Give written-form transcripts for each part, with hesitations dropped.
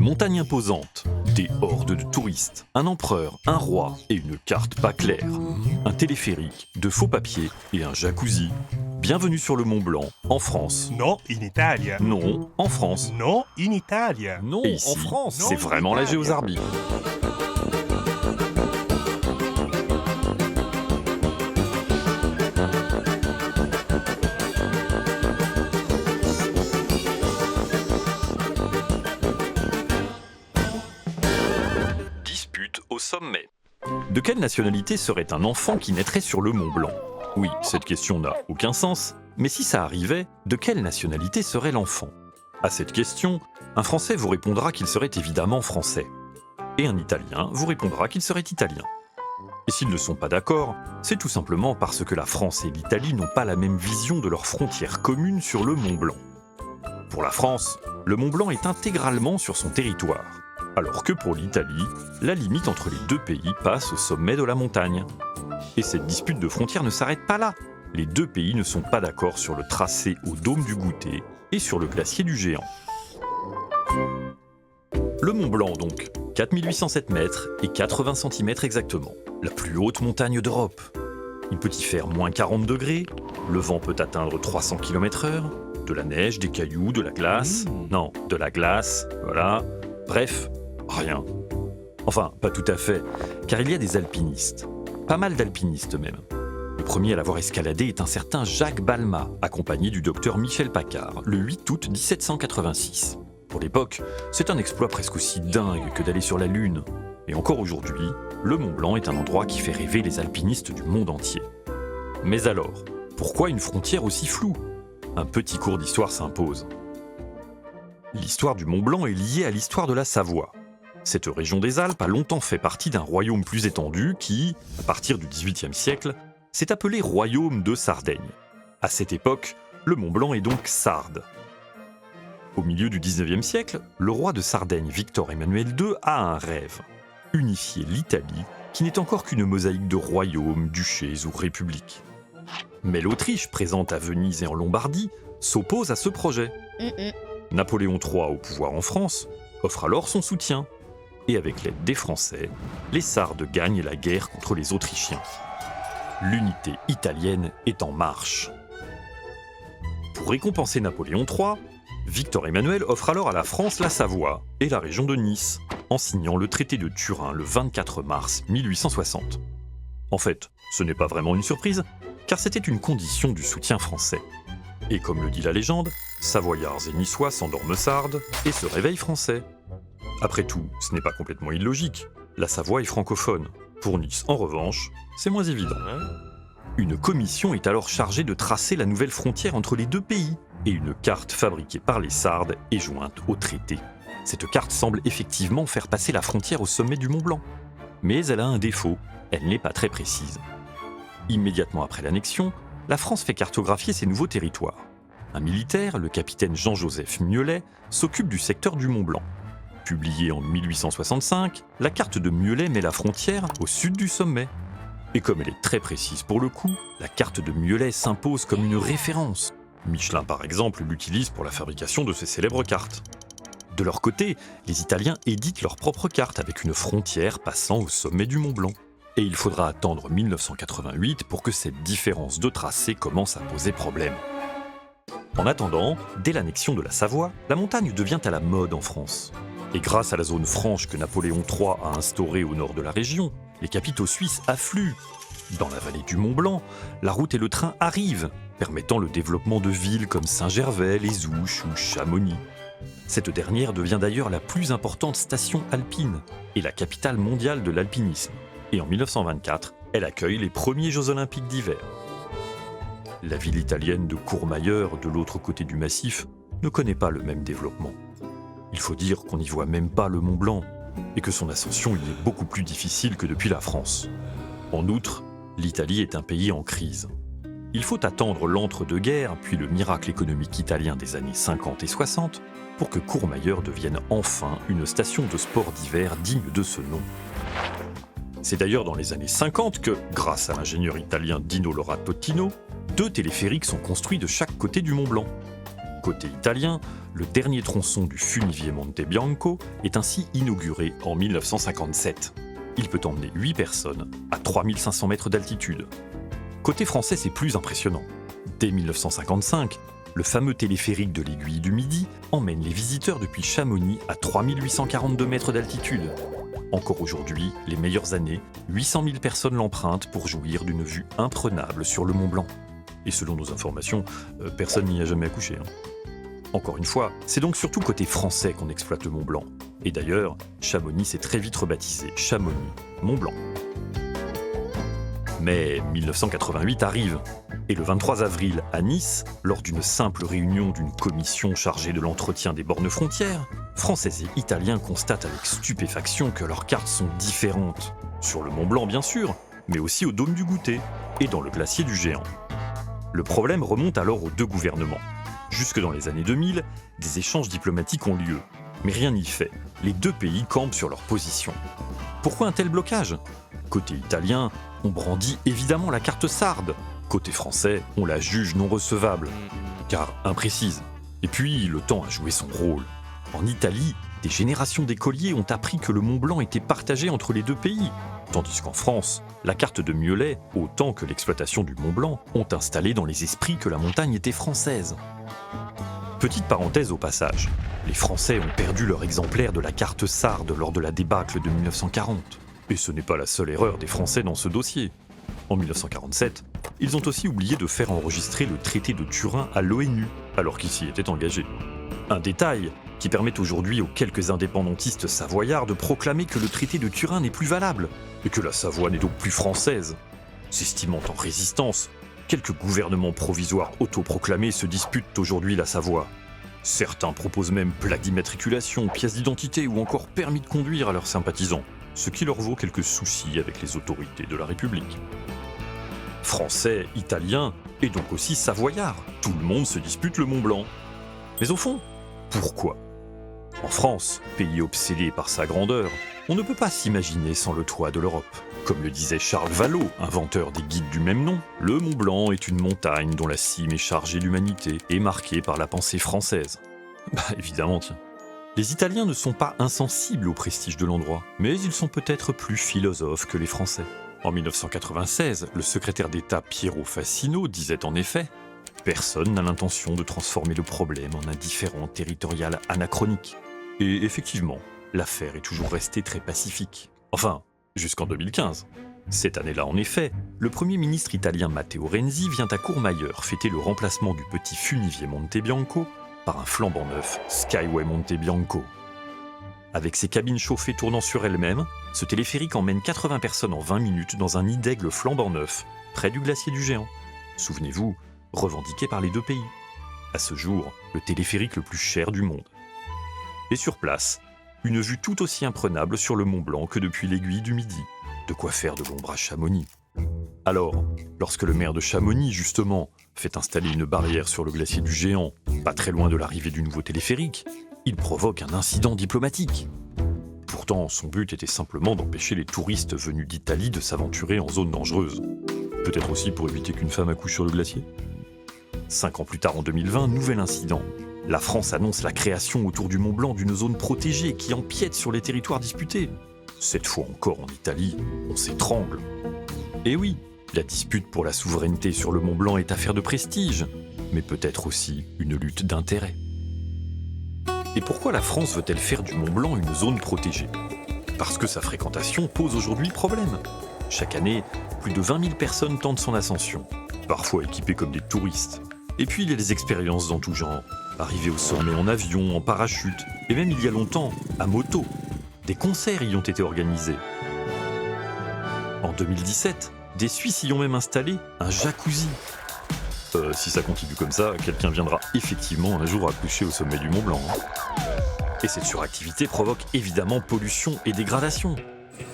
montagne imposante, des hordes de touristes, un empereur, un roi et une carte pas claire, un téléphérique, de faux papiers et un jacuzzi. Bienvenue sur le Mont Blanc, en France. Non, in Italia. Non, en France. Non, in Italia. Non, Et ici, en France. c'est vraiment la Géozarbie. Dispute au sommet. De quelle nationalité serait un enfant qui naîtrait sur le Mont Blanc ? Oui, cette question n'a aucun sens, mais si ça arrivait, de quelle nationalité serait l'enfant ? À cette question, un Français vous répondra qu'il serait évidemment français. Et un Italien vous répondra qu'il serait italien. Et s'ils ne sont pas d'accord, c'est tout simplement parce que la France et l'Italie n'ont pas la même vision de leurs frontières communes sur le Mont Blanc. Pour la France, le Mont Blanc est intégralement sur son territoire, alors que pour l'Italie, la limite entre les deux pays passe au sommet de la montagne. Et cette dispute de frontières ne s'arrête pas là. Les deux pays ne sont pas d'accord sur le tracé au dôme du Goûter et sur le glacier du Géant. Le Mont Blanc donc, 4807 mètres et 80 cm exactement, la plus haute montagne d'Europe. Il peut y faire moins 40 degrés, le vent peut atteindre 300 km/h, de la neige, des cailloux, de la glace. Non, de la glace, voilà. Bref, rien. Enfin, pas tout à fait, car il y a des alpinistes. Pas mal d'alpinistes même. Le premier à l'avoir escaladé est un certain Jacques Balmat, accompagné du docteur Michel Paccard, le 8 août 1786. Pour l'époque, c'est un exploit presque aussi dingue que d'aller sur la Lune. Et encore aujourd'hui, le Mont Blanc est un endroit qui fait rêver les alpinistes du monde entier. Mais alors, pourquoi une frontière aussi floue ? Un petit cours d'histoire s'impose. L'histoire du Mont Blanc est liée à l'histoire de la Savoie. Cette région des Alpes a longtemps fait partie d'un royaume plus étendu qui, à partir du XVIIIe siècle, s'est appelé Royaume de Sardaigne. À cette époque, le Mont Blanc est donc sarde. Au milieu du XIXe siècle, le roi de Sardaigne, Victor Emmanuel II, a un rêve. Unifier l'Italie, qui n'est encore qu'une mosaïque de royaumes, duchés ou républiques. Mais l'Autriche, présente à Venise et en Lombardie, s'oppose à ce projet. Napoléon III, au pouvoir en France, offre alors son soutien. Et avec l'aide des Français, les Sardes gagnent la guerre contre les Autrichiens. L'unité italienne est en marche. Pour récompenser Napoléon III, Victor Emmanuel offre alors à la France la Savoie et la région de Nice, en signant le traité de Turin le 24 mars 1860. En fait, ce n'est pas vraiment une surprise, car c'était une condition du soutien français. Et comme le dit la légende, Savoyards et Niçois s'endorment sardes et se réveillent français. Après tout, ce n'est pas complètement illogique. La Savoie est francophone. Pour Nice, en revanche, c'est moins évident. Une commission est alors chargée de tracer la nouvelle frontière entre les deux pays, et une carte fabriquée par les Sardes est jointe au traité. Cette carte semble effectivement faire passer la frontière au sommet du Mont Blanc. Mais elle a un défaut, elle n'est pas très précise. Immédiatement après l'annexion, la France fait cartographier ses nouveaux territoires. Un militaire, le capitaine Jean-Joseph Mieullet, s'occupe du secteur du Mont Blanc. Publiée en 1865, la carte de Mieullet met la frontière au sud du sommet. Et comme elle est très précise pour le coup, la carte de Mieullet s'impose comme une référence. Michelin par exemple l'utilise pour la fabrication de ses célèbres cartes. De leur côté, les Italiens éditent leur propre carte avec une frontière passant au sommet du Mont Blanc. Et il faudra attendre 1988 pour que cette différence de tracé commence à poser problème. En attendant, dès l'annexion de la Savoie, la montagne devient à la mode en France. Et grâce à la zone franche que Napoléon III a instaurée au nord de la région, les capitaux suisses affluent. Dans la vallée du Mont Blanc, la route et le train arrivent, permettant le développement de villes comme Saint-Gervais, Les Ouches ou Chamonix. Cette dernière devient d'ailleurs la plus importante station alpine et la capitale mondiale de l'alpinisme. Et en 1924, elle accueille les premiers Jeux Olympiques d'hiver. La ville italienne de Courmayeur, de l'autre côté du massif, ne connaît pas le même développement. Il faut dire qu'on n'y voit même pas le Mont Blanc, et que son ascension y est beaucoup plus difficile que depuis la France. En outre, l'Italie est un pays en crise. Il faut attendre l'entre-deux-guerres, puis le miracle économique italien des années 50 et 60, pour que Courmayeur devienne enfin une station de sport d'hiver digne de ce nom. C'est d'ailleurs dans les années 50 que, grâce à l'ingénieur italien Dino Laura Totino, 2 téléphériques sont construits de chaque côté du Mont Blanc. Côté italien, le dernier tronçon du Funivie Monte Bianco est ainsi inauguré en 1957. Il peut emmener 8 personnes à 3500 mètres d'altitude. Côté français, c'est plus impressionnant. Dès 1955, le fameux téléphérique de l'Aiguille du Midi emmène les visiteurs depuis Chamonix à 3842 mètres d'altitude. Encore aujourd'hui, les meilleures années, 800 000 personnes l'empruntent pour jouir d'une vue imprenable sur le Mont Blanc. Et selon nos informations, personne n'y a jamais accouché. Encore une fois, c'est donc surtout côté français qu'on exploite le Mont Blanc. Et d'ailleurs, Chamonix s'est très vite rebaptisé Chamonix-Mont Blanc. Mais 1988 arrive, et le 23 avril, à Nice, lors d'une simple réunion d'une commission chargée de l'entretien des bornes frontières, Français et Italiens constatent avec stupéfaction que leurs cartes sont différentes. Sur le Mont Blanc bien sûr, mais aussi au dôme du Goûter et dans le glacier du Géant. Le problème remonte alors aux deux gouvernements. Jusque dans les années 2000, des échanges diplomatiques ont lieu. Mais rien n'y fait, les deux pays campent sur leur position. Pourquoi un tel blocage ? Côté italien, on brandit évidemment la carte sarde. Côté français, on la juge non recevable, car imprécise. Et puis, le temps a joué son rôle. En Italie, des générations d'écoliers ont appris que le Mont Blanc était partagé entre les deux pays, tandis qu'en France, la carte de Mieulet, autant que l'exploitation du Mont Blanc, ont installé dans les esprits que la montagne était française. Petite parenthèse au passage, les Français ont perdu leur exemplaire de la carte sarde lors de la débâcle de 1940. Et ce n'est pas la seule erreur des Français dans ce dossier. En 1947, ils ont aussi oublié de faire enregistrer le traité de Turin à l'ONU, alors qu'ils s'y étaient engagés. Un détail qui permet aujourd'hui aux quelques indépendantistes savoyards de proclamer que le traité de Turin n'est plus valable, et que la Savoie n'est donc plus française. S'estimant en résistance, quelques gouvernements provisoires autoproclamés se disputent aujourd'hui la Savoie. Certains proposent même plaque d'immatriculation, pièces d'identité ou encore permis de conduire à leurs sympathisants, ce qui leur vaut quelques soucis avec les autorités de la République. Français, Italiens et donc aussi Savoyards, tout le monde se dispute le Mont Blanc. Mais au fond, pourquoi ? En France, pays obsédé par sa grandeur, on ne peut pas s'imaginer sans le toit de l'Europe. Comme le disait Charles Vallot, inventeur des guides du même nom, le Mont Blanc est une montagne dont la cime est chargée d'humanité et marquée par la pensée française. Bah évidemment, tiens. Les Italiens ne sont pas insensibles au prestige de l'endroit, mais ils sont peut-être plus philosophes que les Français. En 1996, le secrétaire d'État Piero Fassino disait en effet « Personne n'a l'intention de transformer le problème en un différend territorial anachronique. » Et effectivement, l'affaire est toujours restée très pacifique. Enfin, jusqu'en 2015. Cette année-là, en effet, le Premier ministre italien Matteo Renzi vient à Courmayeur fêter le remplacement du petit Funivie Monte Bianco par un flambant neuf Skyway Monte Bianco. Avec ses cabines chauffées tournant sur elles-mêmes, ce téléphérique emmène 80 personnes en 20 minutes dans un nid d'aigle flambant neuf, près du glacier du Géant. Souvenez-vous, revendiqué par les deux pays. À ce jour, le téléphérique le plus cher du monde. Et sur place, une vue tout aussi imprenable sur le Mont Blanc que depuis l'Aiguille du Midi. De quoi faire de l'ombre à Chamonix. Alors, lorsque le maire de Chamonix, justement, fait installer une barrière sur le glacier du Géant, pas très loin de l'arrivée du nouveau téléphérique, il provoque un incident diplomatique. Pourtant, son but était simplement d'empêcher les touristes venus d'Italie de s'aventurer en zone dangereuse. Peut-être aussi pour éviter qu'une femme accouche sur le glacier. 5 ans plus tard, en 2020, nouvel incident. La France annonce la création autour du Mont Blanc d'une zone protégée qui empiète sur les territoires disputés. Cette fois encore en Italie, on s'étrangle. Et oui, la dispute pour la souveraineté sur le Mont Blanc est affaire de prestige, mais peut-être aussi une lutte d'intérêt. Et pourquoi la France veut-elle faire du Mont Blanc une zone protégée ? Parce que sa fréquentation pose aujourd'hui problème. Chaque année, plus de 20 000 personnes tentent son ascension, parfois équipées comme des touristes. Et puis il y a des expériences dans tout genre. Arriver au sommet en avion, en parachute, et même il y a longtemps, à moto. Des concerts y ont été organisés. En 2017, des Suisses y ont même installé un jacuzzi. Si ça continue comme ça, quelqu'un viendra effectivement un jour accoucher au sommet du Mont Blanc. Et cette suractivité provoque évidemment pollution et dégradation,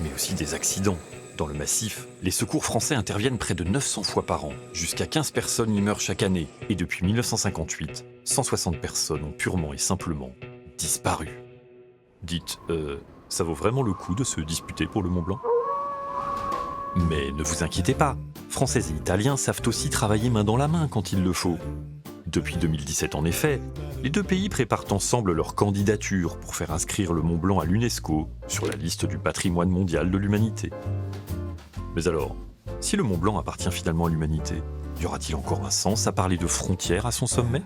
mais aussi des accidents. Dans le massif, les secours français interviennent près de 900 fois par an. Jusqu'à 15 personnes y meurent chaque année. Et depuis 1958, 160 personnes ont purement et simplement disparu. Dites, ça vaut vraiment le coup de se disputer pour le Mont Blanc ? Mais ne vous inquiétez pas, Français et Italiens savent aussi travailler main dans la main quand il le faut. Depuis 2017 en effet, les deux pays préparent ensemble leur candidature pour faire inscrire le Mont Blanc à l'UNESCO sur la liste du patrimoine mondial de l'humanité. Mais alors, si le Mont Blanc appartient finalement à l'humanité, y aura-t-il encore un sens à parler de frontières à son sommet ?